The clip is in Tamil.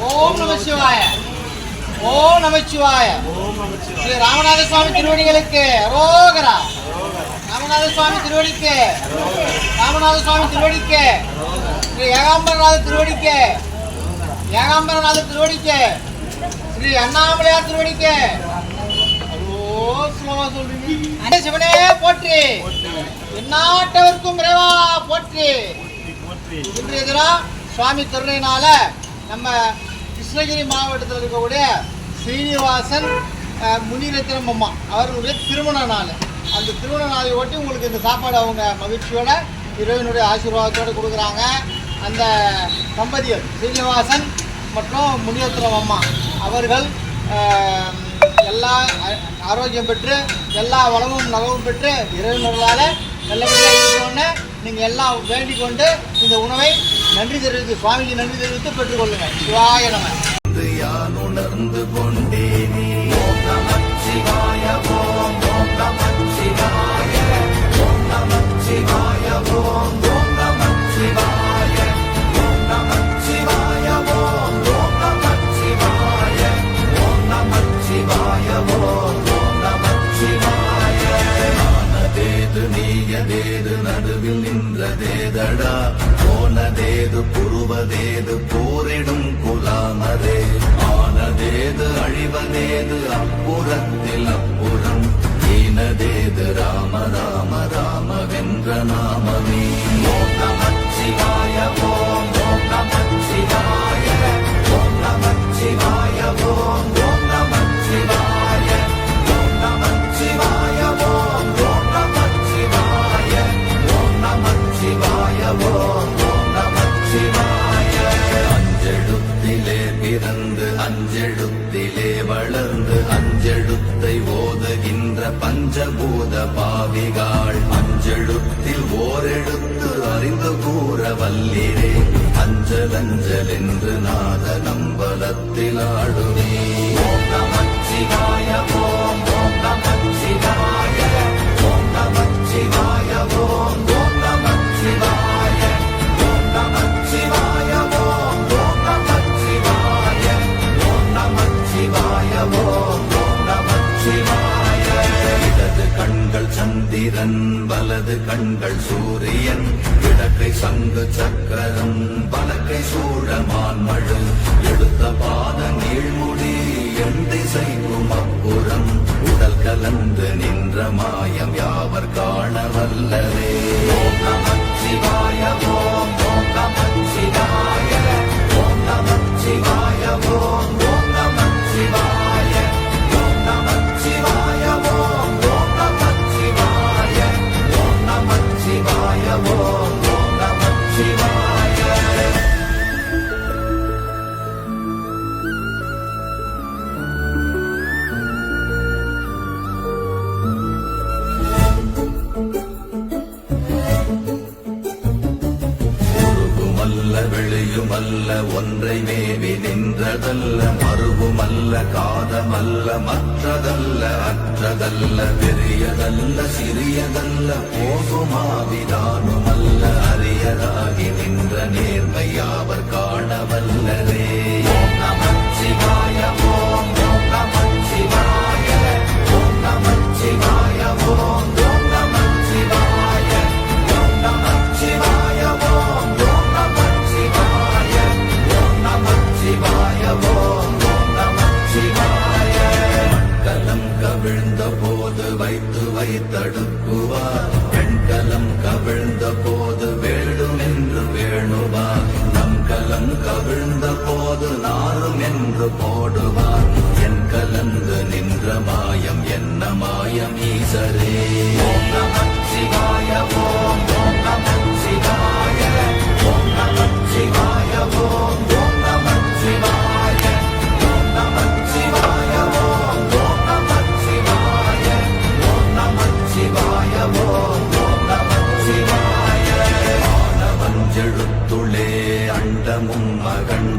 ஓம் நம சிவாய. ஓம் நமச்சிவாய. ஸ்ரீ ராமநாத சுவாமி திருவடிகளுக்கு அரோகரா. ராமநாத சுவாமி திருவடிக்கு, ராமநாத சுவாமி திருவடிக்கு, ஸ்ரீ ஏகாம்பரநாத திருவடிக்கு, ஏகாம்பரநாத திருவடிக்கு, ஸ்ரீ அண்ணாமலையார் திருவடிக்கு. சிவனே போற்றி, எந்நாட்டவர்க்கும் இறைவா போற்றி. இன்றைய தினம் சுவாமி கருணையினால நம்ம கிருஷ்ணகிரி மாவட்டத்தில் இருக்கக்கூடிய ஸ்ரீனிவாசன் முனிரத்தினம் அம்மா அவர்களுடைய திருமண நாள். அந்த திருமண நாளை ஒட்டி உங்களுக்கு இந்த சாப்பாடு அவங்க மகிழ்ச்சியோட இறைவனுடைய ஆசீர்வாதத்தோடு கொடுக்குறாங்க. அந்த தம்பதியர் ஸ்ரீனிவாசன் மற்றும் முனிரத்தினம் அம்மா அவர்கள் எல்லா ஆரோக்கியம் பெற்று எல்லா வளமும் நலமும் பெற்று இறைவனர்களால் நல்லபடியாக இருக்கணும்னு நீங்கள் எல்லாம் வேண்டிக் கொண்டு இந்த உணவை நன்றி தெரிவித்து சுவாமிக்கு நன்றி தெரிவித்து பெற்றுக்கொள்ளுங்கள். சிவாய நம. உணர்ந்து கொண்டேனே ஓம் நமச்சிவாய ஓம் ஓம் நமச்சிவாய ஓம் நமச்சிவாய ஓம் ஓம் நமச்சிவாய ஓம் நமச்சிவாய ஓம் ஓம் நமச்சிவாய ஓம் நமச்சிவாய ஓம் ஓம் நமச்சிவாய. ஆனதேது நீயதேது நடுவில் நின்றதேதடா போனதேது புருவதேது போரிடும் குலாமரே ஆனதேது அழிவதேது அப்புறத்தில் அப்புறம் ஈனதேது ராம ராம ராம வென்ற நாமமே. ஓம் நமச்சிவாய ஓம் ஓம் நமச்சிவாய ஓம் நமச்சிவாய ஓம் ஓம் நமச்சிவாய ஓம் நமச்சிவாய ஓம் ஓம் நமச்சிவாய ஓம் நமச்சிவாய ஓம் ஓம் நமச்சிவாய. அஞ்செழுத்திலே பிறந்து அஞ்செழுத்திலே வளர்ந்து அஞ்செழுத்தை ஓதுகின்ற பஞ்சபூத பாவிகாள் அஞ்செழுத்தில் ஓரெழுத்து அறிந்து கூற வல்லிரே அஞ்சல் அஞ்சல் என்று நாத நம்பலத்தில் ஆடுவே. ஓம் நமச்சிவாய ஓம் ஓம் நமச்சிவாய ஓம் நமச்சிவாய ஓம் ஓம் நமச்சிவாய ஓம் நமச்சிவாய ஓம் ஓம் நமச்சிவாய ஓம் நமச்சிவாய ஓம் ஓம் நமச்சிவாய. இடது கண்கள் சந்திரன் வலது கண்கள் சூரியன் இடக்கை சங்கு சக்கரம் வலக்கை சூழமான் மழு எடுத்த பாத நீழ்முடி எண் திசைக்கும் அப்புறம் உடல் கலந்து நின்ற மாயம் யாவர் காண வல்லரே. ஓம் நமச்சிவாய ஓம் ஓம் நமச்சிவாய ஓம் நமச்சிவாய ஓம் ஓம் நமச்சிவாய ஓம் நமச்சிவாய ஓம் ஓம் நமச்சிவாய ஓம் நமச்சிவாய ஓம் ஓம் நமச்சிவாய. வெளியுமல்ல ஒன்றை மேவி நின்றதல்ல மறுவுமல்ல காதமல்ல மற்றதல்ல அற்றதல்ல பெரியதல்ல சிறியதல்ல போகுமாவிதானுமல்ல அரியதாகி நின்ற நேர்மையாவர் காணவல்லரே. ஓம் நமச்சிவாய ஓம் ஓம் நமச்சிவாய ஓம் நமச்சிவாய ஓம் ஓம் நமச்சிவாய ஓம் நமச்சிவாய ஓம் ஓம் நமச்சிவாய ஓம் நமச்சிவாய ஓம் ஓம் நமச்சிவாய. மண்கலம் கவிழ்ந்த போது வைத்து வைத்தடுக்குவார் பெண்கலம் கவிழ்ந்த போது வேடும் என்று வேணுவார் நம் கலம் கவிழ்ந்த போது நாரும் என்று போடுவார் என் கலந்து நின்ற மாயம் என்ன மாயம் ஈசரே. ஓம் நமச்சிவாய ஓம் ஓம் நமச்சிவாய ஓம் நமச்சிவாய ஓம்